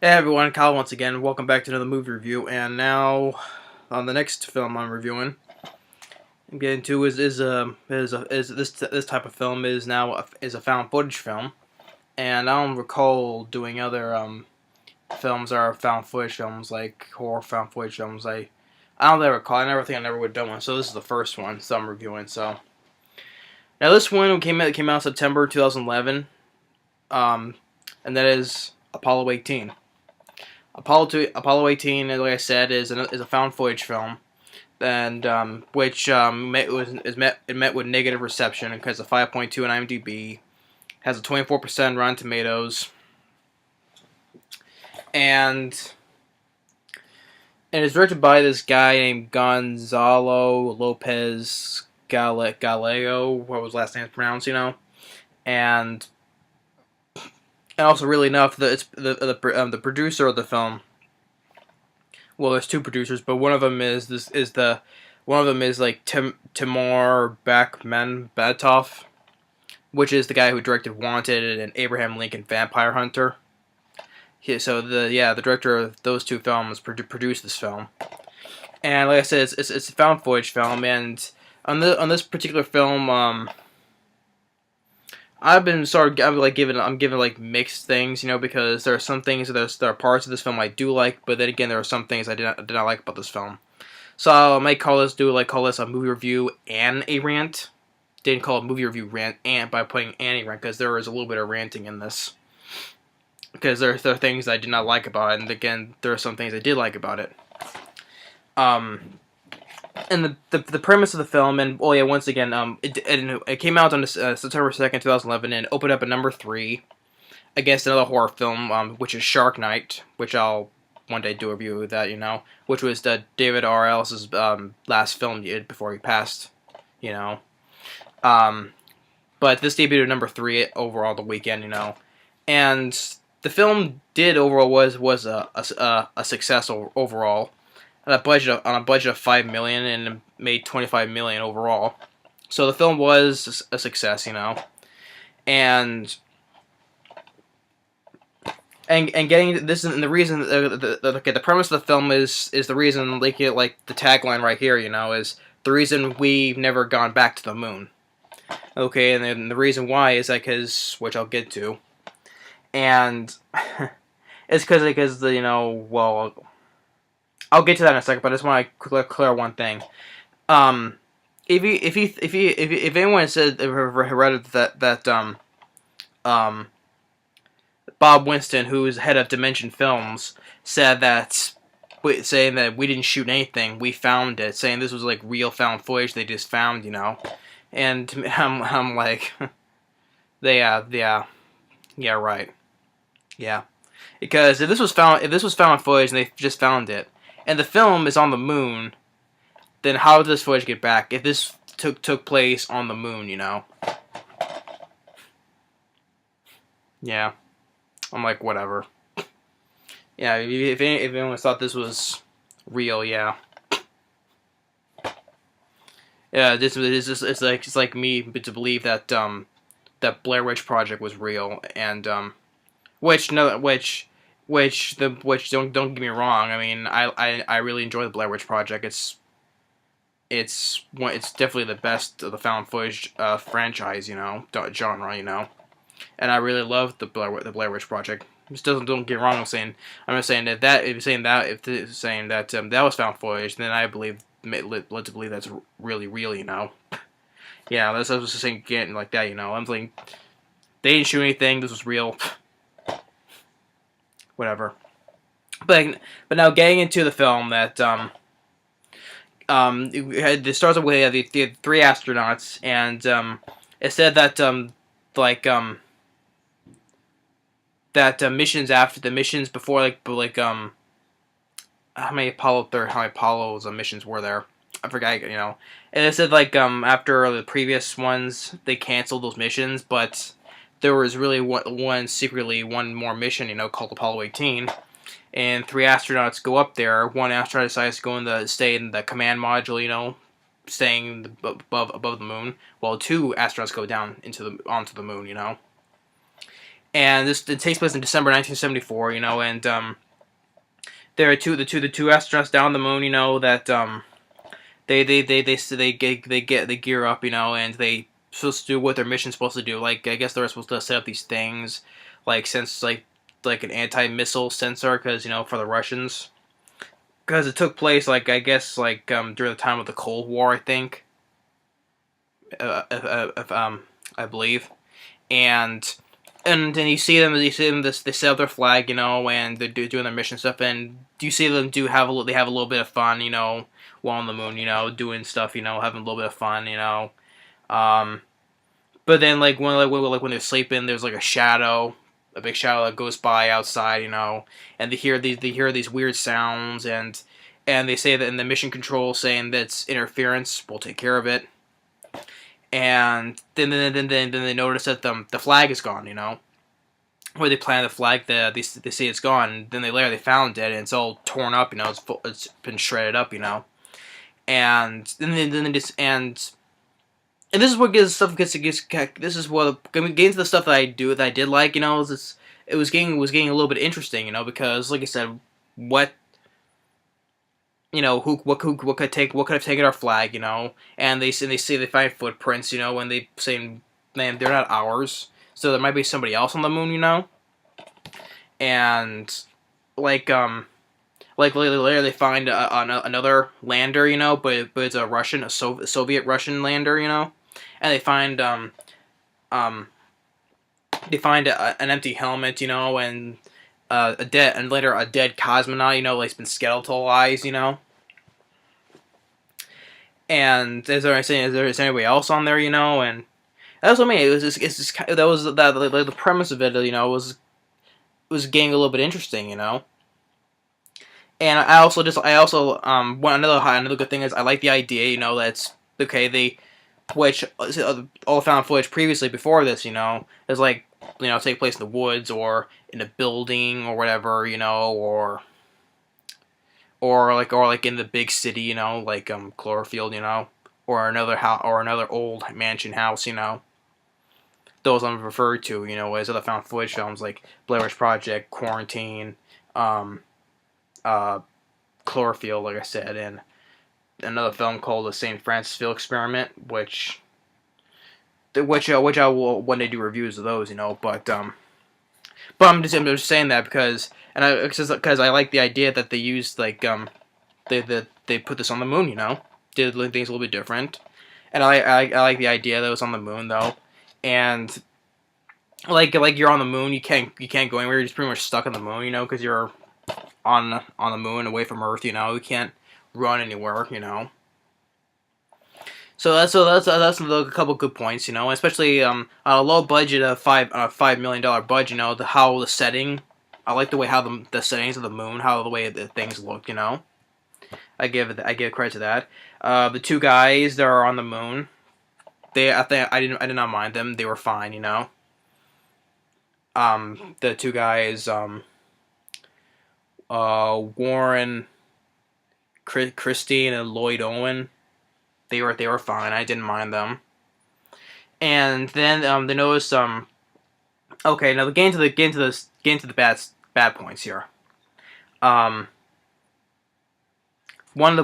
Hey everyone, Kyle once again. Welcome back to another movie review. And now, on the next film I'm reviewing, I'm getting to is this type of film is now is a found footage film. And I don't recall doing other films that are found footage films, like horror found footage films. I don't ever recall. I never think I never would have done one. So this is the first one, so I'm reviewing. So now this one came out September 2011, and that is Apollo 18. Apollo 18, like I said, is a found footage film, and which met with negative reception because of 5.2 on IMDb, has a 24% Rotten Tomatoes, and it's directed by this guy named Gonzalo Lopez-Gallego. What was last name pronounced, and also really enough, the producer of the film. Well, there's two producers, but one of them is like Timur Bekmambetov, which is the guy who directed Wanted and Abraham Lincoln Vampire Hunter. So the director of those two films produced this film, and like I said, it's a found footage film, and on this particular film, I'm giving like mixed things, because there are some things there are parts of this film I do like, but then again there are some things I did not like about this film. So I might call this a movie review and a rant. Didn't call it movie review rant and by putting and a rant because there is a little bit of ranting in this. Because there are things I did not like about it, and again there are some things I did like about it. And the premise of the film, and once again, it came out on September 2nd, 2011, and opened up at number 3 against another horror film, which is Shark Night, which I'll one day do a review of that, which was David R. Ellis's last film he did before he passed, But this debuted at number 3 overall the weekend, and the film was a success overall. On a budget of $5 million and made $25 million overall. So the film was a success, and getting this, and the reason the premise of the film is the reason, like the tagline right here, is the reason we've never gone back to the moon. Okay, and then the reason why is because which I'll get to, and it's because I'll get to that in a second, but I just want to clear one thing. If anyone said read that Bob Winston, who's head of Dimension Films, saying that we didn't shoot anything, we found it, saying this was like real found footage they just found, and I'm like, yeah, right, yeah, because if this was found footage and they just found it, and the film is on the moon, then how did this footage get back? If this took place on the moon, Yeah. I'm like, whatever. Yeah, if anyone thought this was real, yeah. Yeah, it's like me to believe that that Blair Witch Project was real, and which don't get me wrong. I mean, I really enjoy the Blair Witch Project. It's definitely the best of the found footage franchise, genre, and I really love the Blair Witch Project. Just don't get me wrong. I'm just saying that that was found footage, then I led to believe that's really real, Yeah, that's what I was just saying, getting like that, I'm thinking they didn't shoot anything. This was real. Whatever. But now getting into the film, that it starts with the 3 astronauts, and it said that missions before, how many Apollo's missions were there? I forgot, And it said after the previous ones they canceled those missions, but there was really one more mission, called Apollo 18. And 3 astronauts go up there. One astronaut decides to stay in the command module, staying above the moon, while 2 astronauts go down onto the moon, and it takes place in December 1974. You know, and there are the two astronauts down on the moon. You know that they gear up. You know, and they supposed to do what their mission's supposed to do. Like I guess they're supposed to set up these things, like like an anti-missile sensor, because for the Russians, because it took place like I guess during the time of the Cold War, I think, if, I believe, and then you see them they set up their flag, and they're doing their mission stuff, and you see them they have a little bit of fun, while on the moon, doing stuff, having a little bit of fun, um, but then when they're sleeping, there's like a big shadow that goes by outside, and they hear these weird sounds, and they say that in the mission control saying that's interference, we'll take care of it. And then they notice that the flag is gone, where they planted the flag, they say it's gone, and then they found it, and it's all torn up, it's been shredded up, and then and this is what gets stuff gets this is what getting to the stuff that I did like, it was getting a little bit interesting, because like I said, what what could have taken our flag, and they say they find footprints, and they say, man, they're not ours, so there might be somebody else on the moon, and later they find another lander, but it's a Soviet Russian lander, and they find an empty helmet, and later a dead cosmonaut, like it's been skeletalized, And is there anybody else on there, and that's what I mean. That was the premise of it, was getting a little bit interesting, And I also another good thing is I like the idea, that's okay. Which all found footage previously before this, is take place in the woods or in a building or whatever, or in the big city, Cloverfield, or another old mansion house, Those I'm referred to, as other found footage films like Blair Witch Project, Quarantine, Cloverfield, like I said, and another film called The St. Francisville Experiment, which I will one day do reviews of those, but I'm just saying that because I like the idea that they used they put this on the moon, did things a little bit different, and I like the idea that it was on the moon though, and like you're on the moon, you can't go anywhere, you're just pretty much stuck on the moon, because you're on the moon away from Earth, you can't run anywhere, So that's a couple good points, especially on a low budget of $5 million budget, how the setting, I like the way how the settings of the moon, how the way the things look, I give credit to that. The two guys that are on the moon, I did not mind them, they were fine, The two guys, Warren, Christie and Lloyd Owen. They were fine. I didn't mind them. And then they noticed okay, now getting to the bad points here. One of the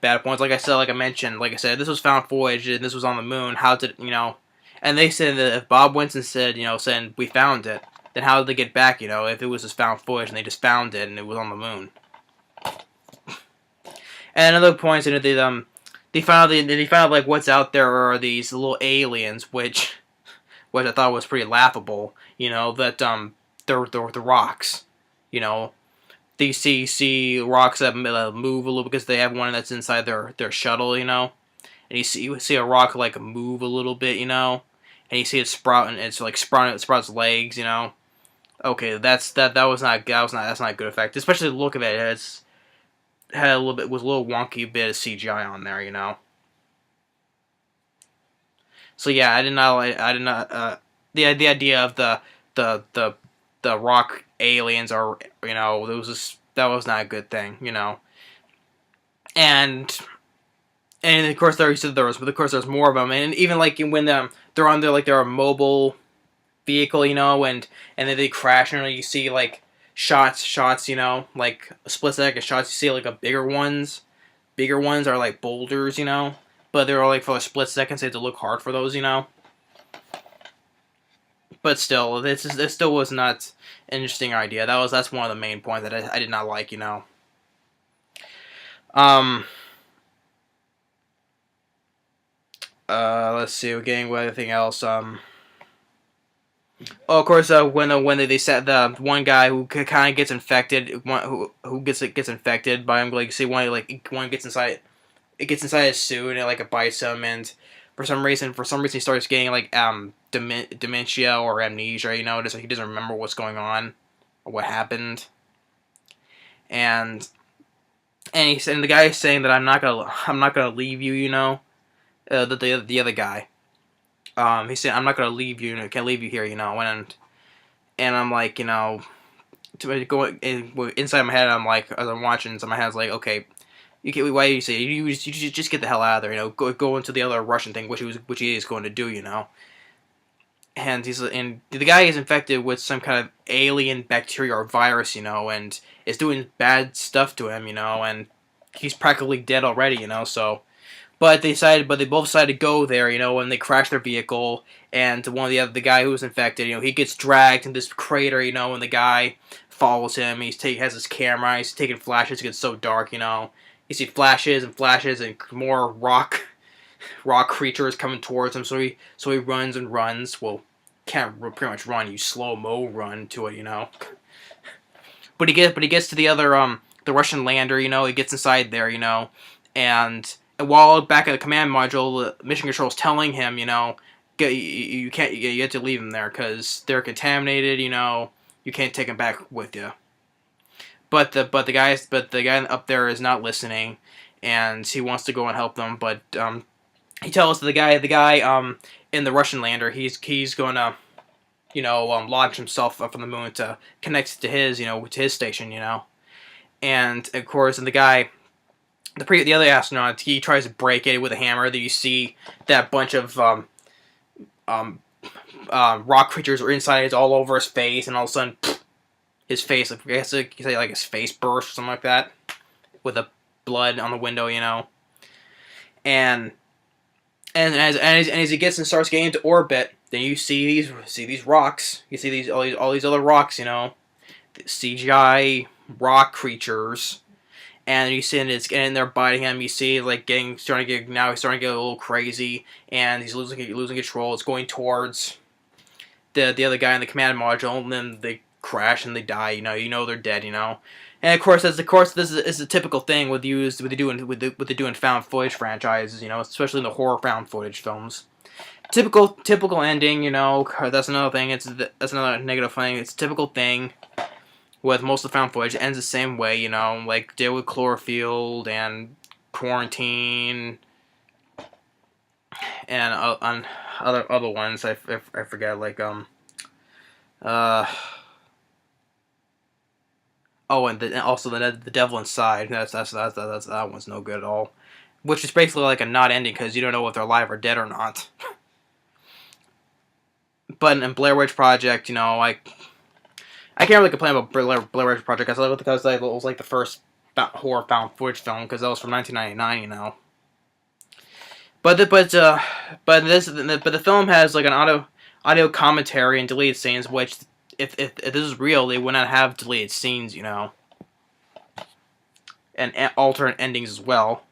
bad points, like I said, this was found footage and this was on the moon. How did And they said that if Bob Winston said saying we found it, then how did they get back? If it was just found footage and they just found it and it was on the moon. And another point is that they found like what's out there are these little aliens, which I thought was pretty laughable. That the rocks. They see rocks that move a little because they have one that's inside their shuttle. And you see a rock move a little bit. And you see it sprout and it's sprouts legs. Okay, that's not a good effect. Especially the look of it. It's had a little wonky bit of CGI on there, So yeah, I did not the idea of the rock aliens are that was not a good thing, and of course there was more of them, and even when they're on their mobile vehicle, you know, and then they crash, and you see like shots, you know, like a split second shots. You see like a bigger ones. Bigger ones are like boulders, you know, but they're all like for a split second, so you have to look hard for those, you know. But still, this still was not an interesting idea. That's one of the main points that I did not like, you know. Um. Let's see. We're getting with anything else. Oh, of course. When they said the one guy who kind of gets infected, who gets infected by him, like see one gets inside, it gets inside his suit and it bites him, and for some reason he starts getting like dementia or amnesia. You know, just like he doesn't remember what's going on or what happened, and the guy is saying that I'm not gonna leave you. You know, the other guy. He said, "I'm not gonna leave you. Can't leave you here." You know, and I'm like, you know, to go inside my head. I'm like, as I'm watching, so my head's like, okay, you can't. Why do you say you just get the hell out of there? You know, go into the other Russian thing, which he is going to do. You know, and the guy is infected with some kind of alien bacteria or virus. You know, and it's doing bad stuff to him. You know, and he's practically dead already. You know, so. But they both decided to go there, you know, and they crash their vehicle, and one of the guy who was infected, you know, he gets dragged in this crater, you know, and the guy follows him. He has his camera, he's taking flashes. It gets so dark, you know. You see flashes and more rock creatures coming towards him. So he runs and runs. Well, can't pretty much run. You slow-mo run to it, you know. But he gets to the other the Russian lander, you know. He gets inside there, you know, and while back at the command module, the mission control is telling him, you know, you have to leave them there because they're contaminated. You know, you can't take them back with you. But the guy up there is not listening, and he wants to go and help them. But he tells the guy in the Russian lander, he's going to, you know, launch himself up from the moon to connect to his, you know, to his station, you know, and of course, and the guy. The other astronaut, he tries to break it with a hammer. Then you see that bunch of rock creatures are inside. It's all over his face, and all of a sudden, his face, I guess you could say like his face burst or something like that, with the blood on the window, you know. And as he gets and starts getting into orbit, then you see these rocks. You see all these other rocks, you know, the CGI rock creatures. And you see and they're biting him. You see like he's starting to get a little crazy, and he's losing control. It's going towards the other guy in the command module, and then they crash and they die. You know they're dead. You know, and of course this is a typical thing with they do in found footage franchises. You know, especially in the horror found footage films. Typical ending. You know, that's another thing. That's another negative thing. It's a typical thing. With most of the found footage, it ends the same way, you know, like deal with Cloverfield and Quarantine and on other ones. I forget, like oh, and also the Devil Inside. That one's no good at all. Which is basically like a not ending because you don't know if they're alive or dead or not. But in Blair Witch Project, you know, like. I can't really complain about Blair Witch Project because it was like the first horror found footage film because that was from 1999, you know. But the film has like an audio commentary and deleted scenes, which if this is real, they would not have deleted scenes, you know, and alternate endings as well.